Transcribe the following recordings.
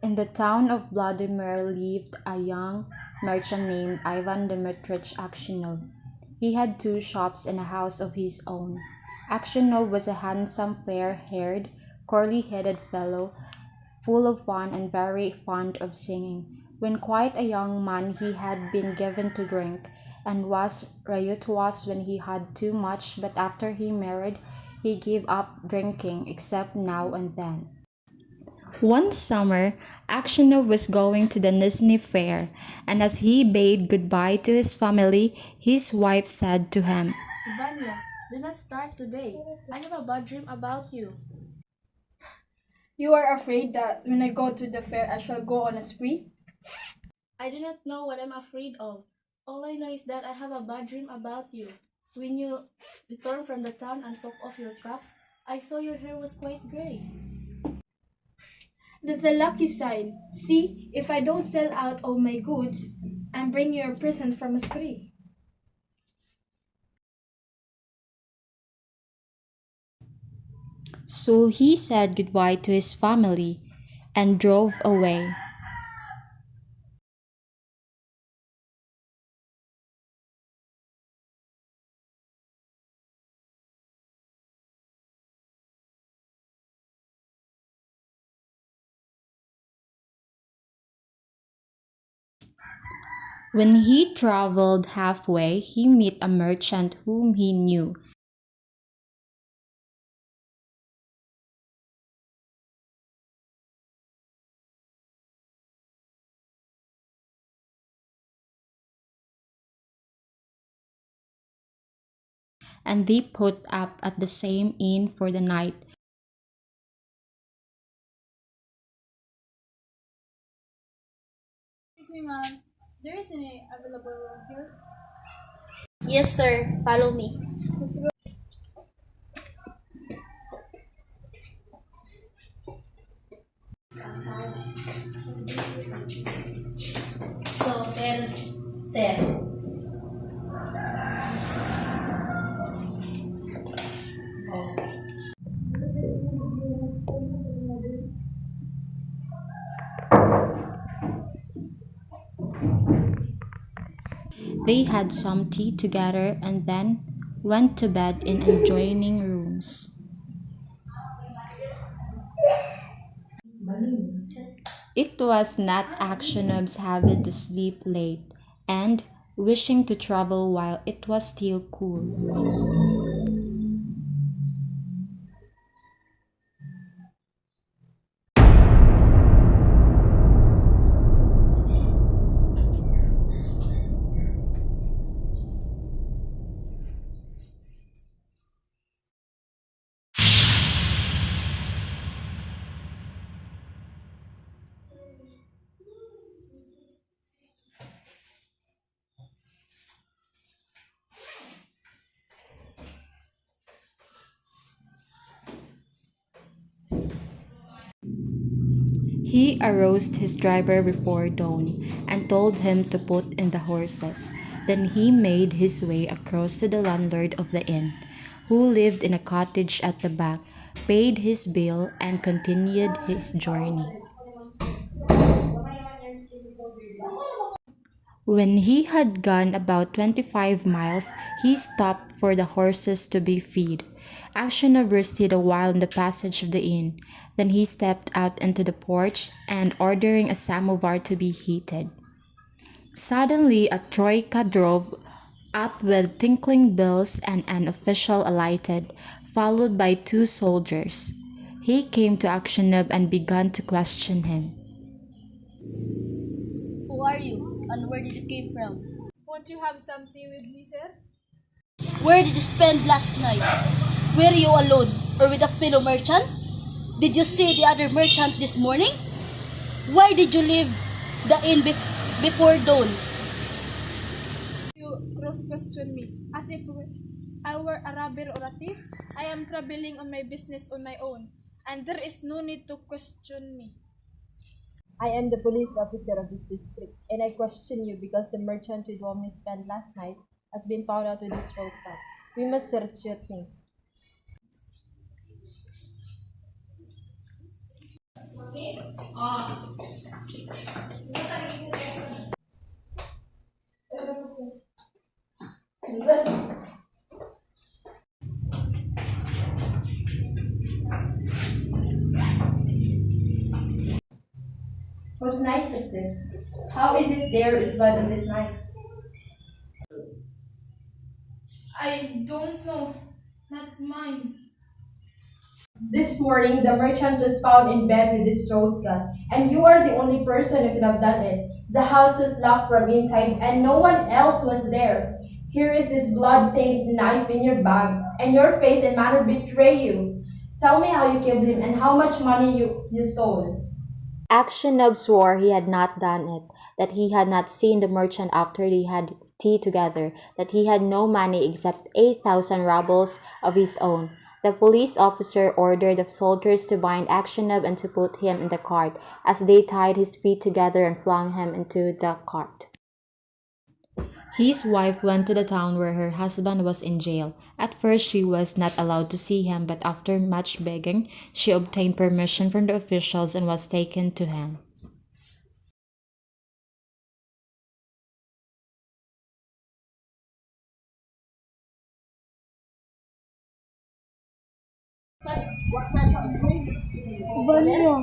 In the town of Vladimir lived a young merchant named Ivan Dmitrich Aksionov. He had two shops and a house of his own. Aksionov was a handsome, fair-haired, curly-headed fellow, full of fun and very fond of singing. When quite a young man, he had been given to drink, and was riotous when he had too much, but after he married, he gave up drinking, except now and then. One summer, Aksionov was going to the Nizhny fair, and as he bade goodbye to his family, his wife said to him, Vanya, do not start today. I have a bad dream about you. You are afraid that when I go to the fair, I shall go on a spree? I do not know what I'm afraid of. All I know is that I have a bad dream about you. When you returned from the town and took off your cap, I saw your hair was quite gray. That's a lucky sign. See, if I don't sell out all my goods, I'm bringing you a present from a spree. so he said goodbye to his family and drove away. When he traveled halfway, he met a merchant whom he knew, and they put up at the same inn for the night. Excuse me, ma'am. There is any available room here? Yes, sir. Follow me. Let's go. So, tell sir. They had some tea together and then went to bed in adjoining rooms. It was not Aksionov's habit to sleep late, and wishing to travel while it was still cool. He aroused his driver before dawn and told him to put in the horses. Then he made his way across to the landlord of the inn, who lived in a cottage at the back, paid his bill, and continued his journey. When he had gone about 25 miles, he stopped for the horses to be fed. Aksionov rested a while in the passage of the inn. Then he stepped out into the porch and ordering a samovar to be heated. Suddenly, a troika drove up with tinkling bells and an official alighted, followed by two soldiers. He came to Aksionov and began to question him. Who are you and where did you came from? Won't you have some tea with me, sir? Where did you spend last night? Were you alone or with a fellow merchant? Did you see the other merchant this morning? Why did you leave the inn before dawn? You cross-question me as if I were a robber or a thief. I am traveling on my business on my own, and there is no need to question me. I am the police officer of this district, and I question you because the merchant with whom you spent last night has been found out with his throat cut. We must search your things. Whose knife is this? How is it there is blood on this knife? I don't know. Not mine. This morning, the merchant was found in bed with his throat cut, and you are the only person who could have done it. The house was locked from inside, and no one else was there. Here is this blood-stained knife in your bag, and your face and manner betray you. Tell me how you killed him and how much money you stole. Aksionov swore he had not done it, that he had not seen the merchant after they had tea together, that he had no money except 8,000 rubles of his own. The police officer ordered the soldiers to bind Aksionov and to put him in the cart, as they tied his feet together and flung him into the cart. His wife went to the town where her husband was in jail. At first, she was not allowed to see him, but after much begging, she obtained permission from the officials and was taken to him. Vanya,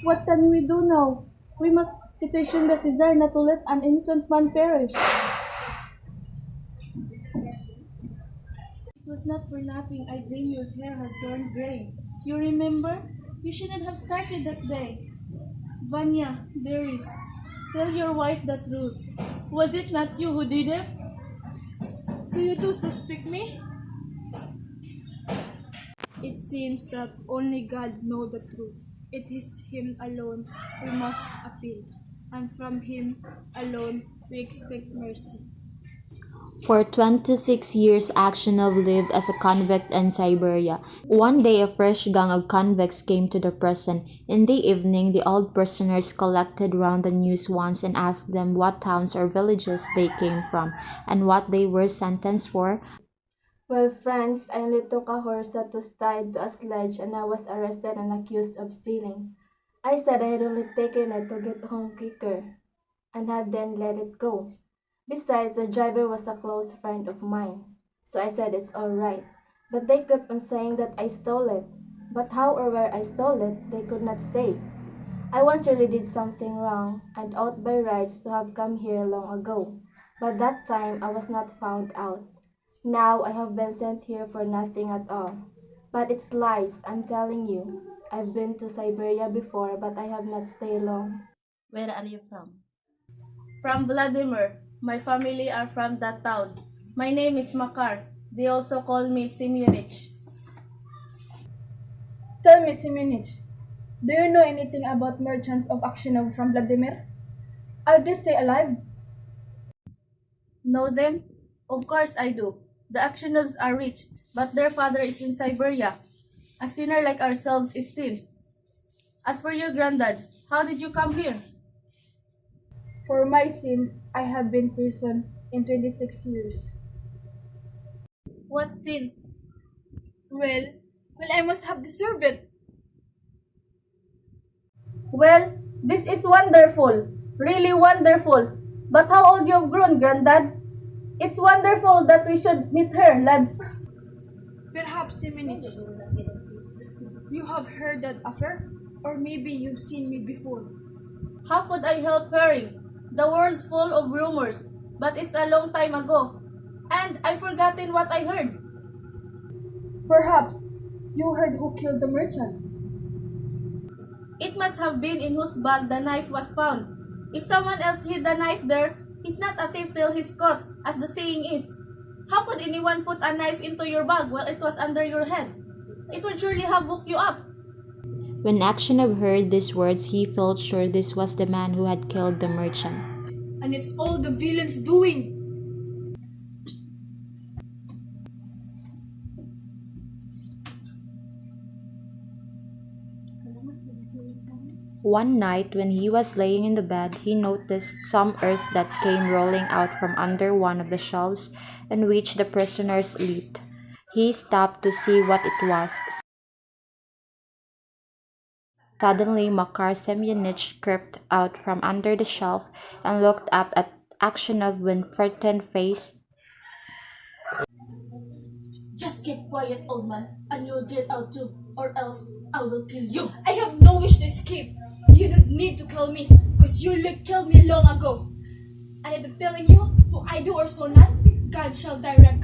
what can we do now? We must petition the Caesar not to let an innocent man perish. It was not for nothing I dreamed your hair had turned gray. You remember? You shouldn't have started that day. Vanya, dearest, tell your wife the truth. Was it not you who did it? So you do suspect me? It seems that only God knows the truth. It is Him alone we must appeal, and from Him alone we expect mercy. For 26 years, Aksionov lived as a convict in Siberia. One day, a fresh gang of convicts came to the prison. In the evening, the old prisoners collected round the new ones and asked them what towns or villages they came from and what they were sentenced for. Well, friends, I only took a horse that was tied to a sledge and I was arrested and accused of stealing. I said I had only taken it to get home quicker and had then let it go. Besides, the driver was a close friend of mine, so I said it's all right. But they kept on saying that I stole it. But how or where I stole it, they could not say. I once really did something wrong and ought by rights to have come here long ago. But that time I was not found out. Now I have been sent here for nothing at all. But it's lies, I'm telling you. I've been to Siberia before, but I have not stayed long. Where are you from? From Vladimir. My family are from that town. My name is Makar. They also call me Simonich. Tell me, Simonich, do you know anything about merchants of Aksionov from Vladimir? Are they still alive? Know them? Of course I do. The Actionals are rich, but their father is in Siberia. A sinner like ourselves, it seems. As for you, Granddad, how did you come here? For my sins, I have been imprisoned in 26 years. What sins? Well, I must have deserved it. Well, this is wonderful. Really wonderful. But how old you've grown, Granddad? It's wonderful that we should meet her, lads. Perhaps, Simonich, you have heard that affair? Or maybe you've seen me before. How could I help hearing? The world's full of rumors, but it's a long time ago. And I've forgotten what I heard. Perhaps you heard who killed the merchant. It must have been in whose bag the knife was found. If someone else hid the knife there, he's not a thief till he's caught, as the saying is. How could anyone put a knife into your bag while it was under your head? It would surely have woke you up. When Aksionov heard these words, he felt sure this was the man who had killed the merchant. And it's all the villain's doing. One night, when he was laying in the bed, he noticed some earth that came rolling out from under one of the shelves in which the prisoners lived. He stopped to see what it was. Suddenly, Makar Semyonich crept out from under the shelf and looked up at Aksionov with frightened face. Just keep quiet, old man, and you'll get out too, or else I will kill you. I have no wish to escape. You don't need to kill me, because you killed me long ago. And I'm telling you, so I do or so not, God shall direct.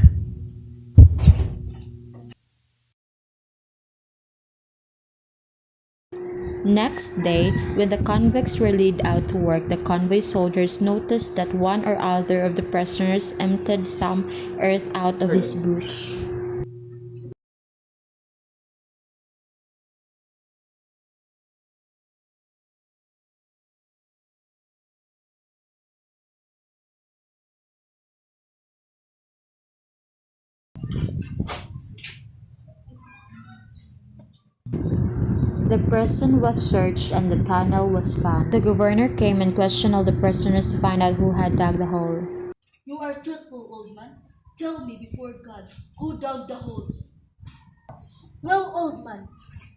Next day, when the convicts were led out to work, the convoy soldiers noticed that one or other of the prisoners emptied some earth out of his boots. The prison was searched and the tunnel was found. The governor came and questioned all the prisoners to find out who had dug the hole. You are truthful, old man. Tell me before God, who dug the hole? Well, old man,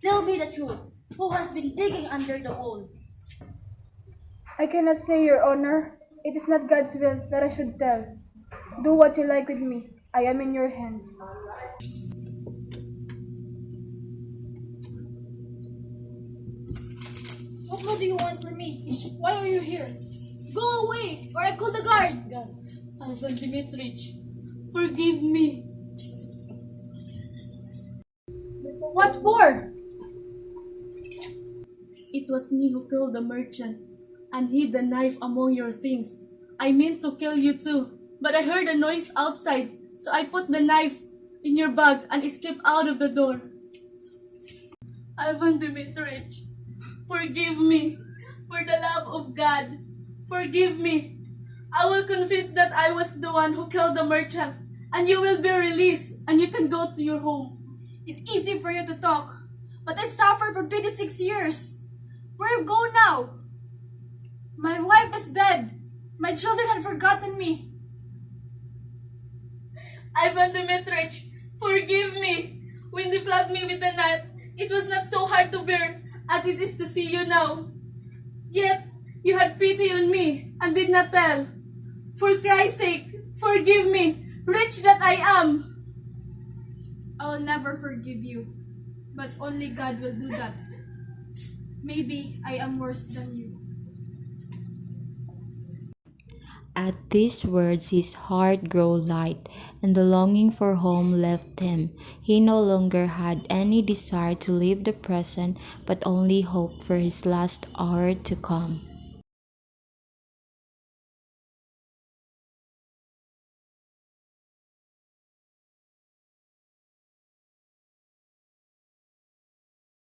tell me the truth. Who has been digging under the hole? I cannot say, Your Honor. It is not God's will that I should tell. Do what you like with me. I am in your hands. What more do you want from me? Why are you here? Go away, or I call the guard. God, Ivan Dimitrich, forgive me. What for? It was me who killed the merchant and hid the knife among your things. I meant to kill you too, but I heard a noise outside, so I put the knife in your bag and escaped out of the door. Ivan Dimitrich, forgive me for the love of God. Forgive me. I will confess that I was the one who killed the merchant, and you will be released and you can go to your home. It's easy for you to talk, but I suffered for 26 years. Where go now? My wife is dead. My children had forgotten me. Ivan Dimitrich, forgive me. When they flogged me with the knife, it was not so hard to bear as it is to see you now. Yet, you had pity on me and did not tell. For Christ's sake, forgive me, rich that I am. I will never forgive you, but only God will do that. Maybe I am worse than you. At these words, his heart grew light, and the longing for home left him. He no longer had any desire to leave the present, but only hoped for his last hour to come.